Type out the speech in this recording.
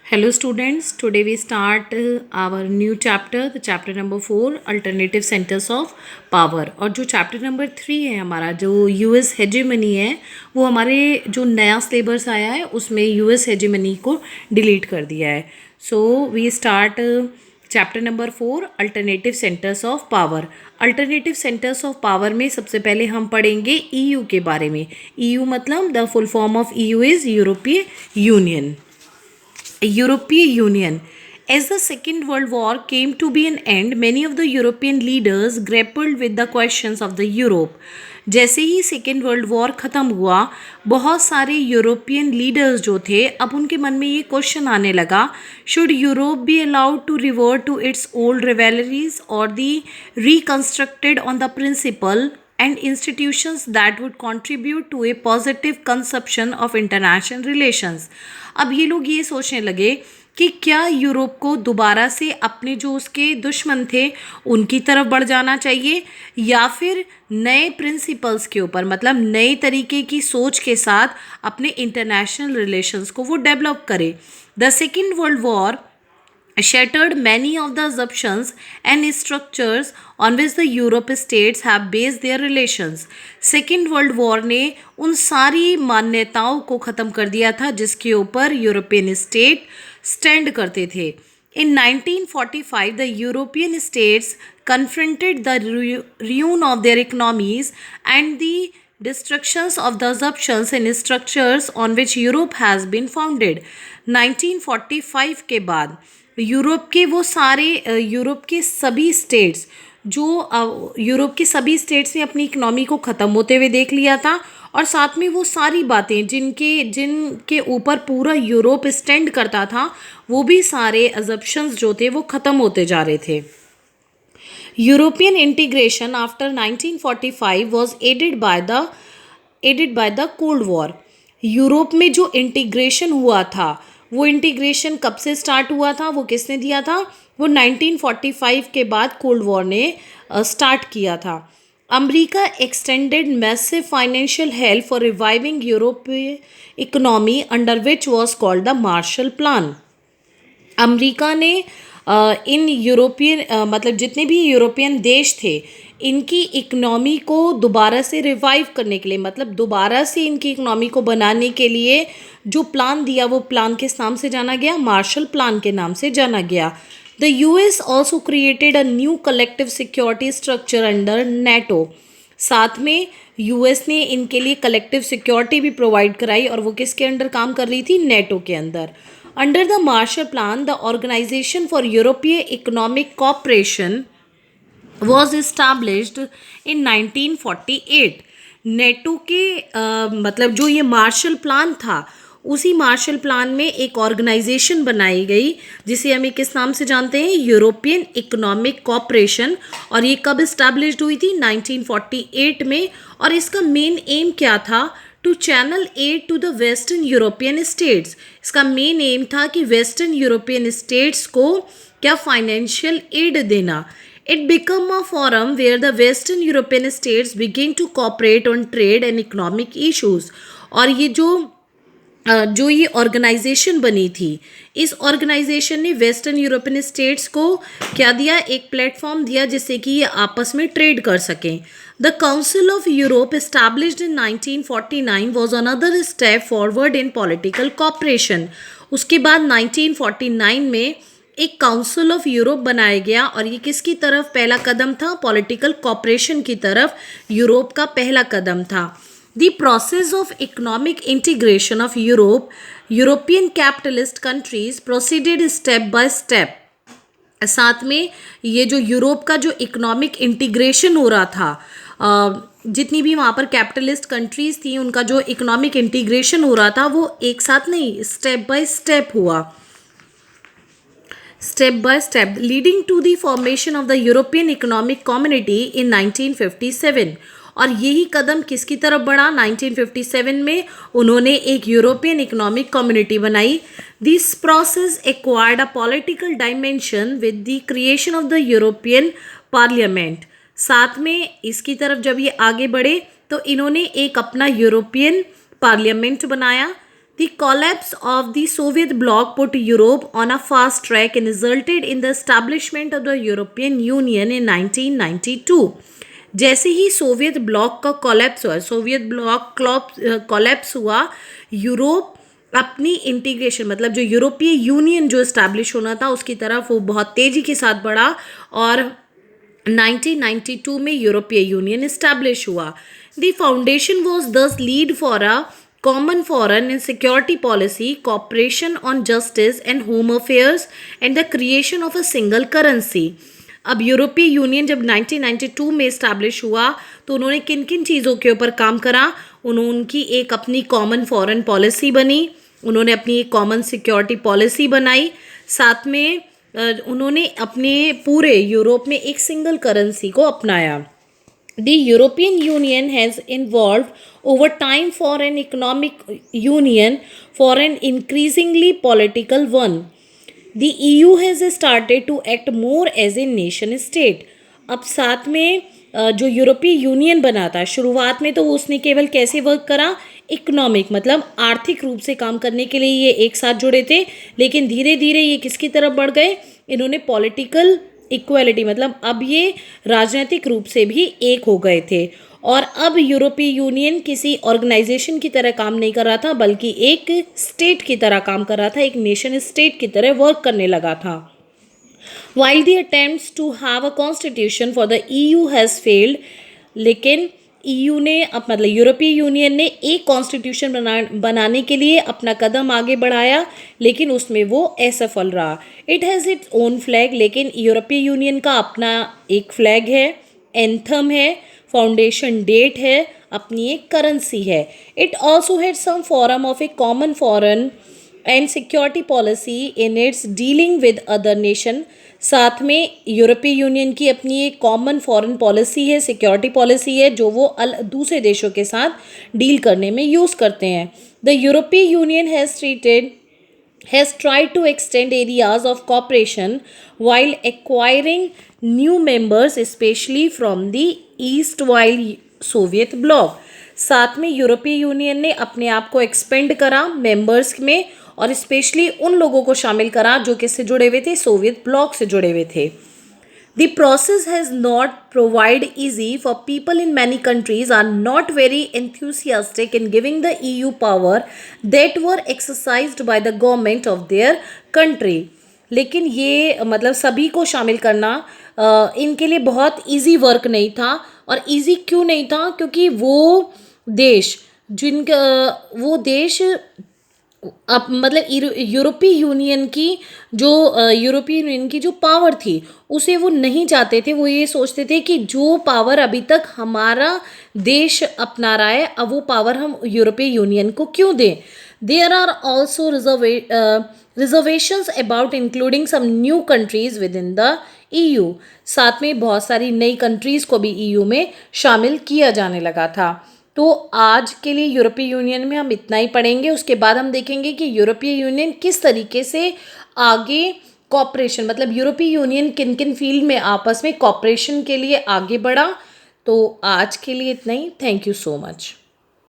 Hello students, today we start our new chapter, the chapter number 4, alternative centers of power। और जो chapter number 3 है हमारा, जो US hegemony है, वो हमारे जो नया सिलेबस आया है उसमें US hegemony को डिलीट कर दिया है। So we start chapter number 4, alternative centres of power. Alternative centres of power में सबसे पहले हम पढ़ेंगे ईयू के बारे में। ईयू मतलब the full form of EU is यूरोपीय union. European Union. As the Second World War came to be an end, many of the European leaders grappled with the questions of the Europe. जैसे ही second world war ख़त्म हुआ, बहुत सारे European leaders जो थे, अब उनके मन में ये क्वेश्चन आने लगा, should Europe be allowed to revert to its old rivalries और the reconstructed on the principle and institutions that would contribute to a positive conception of international relations। अब ये लोग ये सोचने लगे कि क्या यूरोप को दोबारा से अपने जो उसके दुश्मन थे उनकी तरफ बढ़ जाना चाहिए, या फिर नए प्रिंसिपल्स के ऊपर, मतलब नए तरीके की सोच के साथ अपने इंटरनेशनल रिलेशंस को वो डेवलप करे। The second world war shattered many of the assumptions and structures on which the Europe states have based their relations। Second world war ने उन सारी मान्यताओं को ख़त्म कर दिया था जिसके ऊपर यूरोपियन स्टेट स्टैंड करते थे। In 1945, the European states confronted the ruin of their economies and the destructions of the assumptions and structures on which Europe has been founded। 1945 के बाद यूरोप के सभी स्टेट्स यूरोप के सभी स्टेट्स ने अपनी इकनॉमी को ख़त्म होते हुए देख लिया था, और साथ में वो सारी बातें जिनके ऊपर पूरा यूरोप स्टैंड करता था, वो भी सारे अजम्पशंस जो थे वो ख़त्म होते जा रहे थे। European integration after 1945 was aided by the cold war. Europe में जो इंटीग्रेशन हुआ था, वो इंटीग्रेशन कब से स्टार्ट हुआ था, वो किसने दिया था? वो 1945 के बाद कोल्ड वॉर ने स्टार्ट किया था। America extended massive financial help for reviving यूरोपीय economy under which was called the Marshall Plan. America ने इन यूरोपियन मतलब जितने भी यूरोपियन देश थे, इनकी इकनॉमी को दोबारा से रिवाइव करने के लिए, मतलब दोबारा से इनकी इकनॉमी को बनाने के लिए जो प्लान दिया, वो प्लान किस नाम से जाना गया? मार्शल प्लान के नाम से जाना गया। The US also created a new collective security structure under NATO. साथ में यूएस ने इनके लिए कलेक्टिव सिक्योरिटी भी प्रोवाइड कराई, और वो किसके अंडर काम कर रही थी? नेटो के अंदर। Under the Marshall Plan, the Organization for European Economic Cooperation was established in 1948। NATO के मतलब जो ये मार्शल प्लान था, उसी मार्शल प्लान में एक ऑर्गेनाइजेशन बनाई गई जिसे हमें किस नाम से जानते हैं? European economic cooperation. और ये कब इस्टेब्लिश्ड हुई थी? 1948 में। और इसका मेन एम क्या था? To channel aid to the western European states. इसका मेन एम था कि वेस्टर्न यूरोपियन स्टेट्स को क्या फाइनेंशियल एड देना। It become a forum where the western European states begin to cooperate on trade and economic issues. और ये जो ये ऑर्गेनाइजेशन बनी थी, इस ऑर्गेनाइजेशन ने वेस्टर्न यूरोपियन स्टेट्स को क्या दिया? एक प्लेटफॉर्म दिया जिससे कि ये आपस में ट्रेड कर सकें। The council of Europe established in 1949 was another step forward in political cooperation. उसके बाद 1949 में एक काउंसिल ऑफ यूरोप बनाया गया, और ये किसकी तरफ पहला कदम था? पॉलिटिकल कॉपरेशन की तरफ यूरोप का पहला कदम था। The process of economic integration of European capitalist countries proceeded step by step। साथ में ये जो यूरोप का जो इकोनॉमिक इंटीग्रेशन हो रहा था, जितनी भी वहाँ पर कैपिटलिस्ट कंट्रीज थी, उनका जो इकोनॉमिक इंटीग्रेशन हो रहा था, वो एक साथ नहीं, स्टेप बाय स्टेप हुआ, step by step, leading to the formation of the European economic community in 1957। और यही कदम किसकी तरफ बढ़ा? 1957 में उन्होंने एक यूरोपियन इकोनॉमिक कम्युनिटी बनाई। This process acquired a political dimension with the creation of the European parliament. साथ में इसकी तरफ जब ये आगे बढ़े तो इन्होंने एक अपना यूरोपियन पार्लियामेंट बनाया, The collapse of the Soviet bloc put Europe on a fast track and resulted in the establishment of the European Union in 1992. जैसे ही सोवियत ब्लॉक का कोलैप्स हुआ, सोवियत ब्लॉक कोलैप्स हुआ, यूरोप अपनी integration मतलब जो यूरोपीय union जो establish होना था उसकी तरफ वो बहुत तेज़ी के साथ बढ़ा और 1992 में यूरोपीय यूनियन इस्टेब्लिश हुआ. The foundation was thus lead for a common foreign and security policy, cooperation on justice and home affairs and the creation of a single currency. अब यूरोपीय यूनियन जब 1992 में इस्टेब्लिश हुआ तो उन्होंने किन किन चीज़ों के ऊपर काम करा. उनकी एक अपनी कॉमन फॉरेन पॉलिसी बनी, उन्होंने अपनी एक कॉमन सिक्योरिटी पॉलिसी बनाई, साथ में उन्होंने अपने पूरे यूरोप में एक सिंगल करेंसी को अपनाया. The European union has involve over time for an economic union for an increasingly political one. The EU has started to act more as a nation state. अब साथ में जो यूरोपीय यूनियन बना था शुरुआत में तो उसने केवल कैसे वर्क करा, इकोनॉमिक मतलब आर्थिक रूप से काम करने के लिए ये एक साथ जुड़े थे, लेकिन धीरे धीरे ये किसकी तरफ बढ़ गए, इन्होंने पॉलिटिकल इक्वालिटी मतलब अब ये राजनीतिक रूप से भी एक हो गए थे. और अब यूरोपीय यूनियन किसी ऑर्गेनाइजेशन की तरह काम नहीं कर रहा था बल्कि एक स्टेट की तरह काम कर रहा था, एक नेशन स्टेट की तरह वर्क करने लगा था. While the attempts to have a constitution for the EU has failed, लेकिन EU ने अब मतलब यूरोपीय यूनियन ने एक कॉन्स्टिट्यूशन बनाने के लिए अपना कदम आगे बढ़ाया, लेकिन उसमें वो असफल रहा. It has its own flag, लेकिन यूरोपीय यूनियन का अपना एक फ्लैग है, एंथम है, फाउंडेशन डेट है, अपनी एक करेंसी है. It also had some forum of a common foreign and security policy in its dealing with other nation. साथ में यूरोपीय यूनियन की अपनी एक कॉमन फॉरेन पॉलिसी है, सिक्योरिटी पॉलिसी है जो वो दूसरे देशों के साथ डील करने में यूज़ करते हैं. द यूरोपीय union has tried to extend areas of cooperation while acquiring new members especially from the east while Soviet bloc. साथ में यूरोपीय यूनियन ने अपने आप को एक्सपेंड करा मेंबर्स में और स्पेशली उन लोगों को शामिल करा जो किससे जुड़े हुए थे, सोवियत ब्लॉक से जुड़े हुए थे. The process has not proved easy for people in many countries are not very enthusiastic in giving the EU power that were exercised by the government of their country. लेकिन ये मतलब सभी को शामिल करना इनके लिए बहुत इजी वर्क नहीं था. और इजी क्यों नहीं था, क्योंकि वो देश अब मतलब यूरोपीय यूनियन की जो पावर थी उसे वो नहीं चाहते थे. वो ये सोचते थे कि जो पावर अभी तक हमारा देश अपना रहा है अब वो पावर हम यूरोपीय यूनियन को क्यों दें. There are also reservations about including some new countries within the EU. साथ में बहुत सारी नई कंट्रीज़ को भी EU में शामिल किया जाने लगा था. तो आज के लिए यूरोपीय यूनियन में हम इतना ही पढ़ेंगे. उसके बाद हम देखेंगे कि यूरोपीय यूनियन किस तरीके से आगे कॉपरेशन मतलब यूरोपीय यूनियन किन किन फील्ड में आपस में कॉपरेशन के लिए आगे बढ़ा. तो आज के लिए इतना ही. Thank you so much.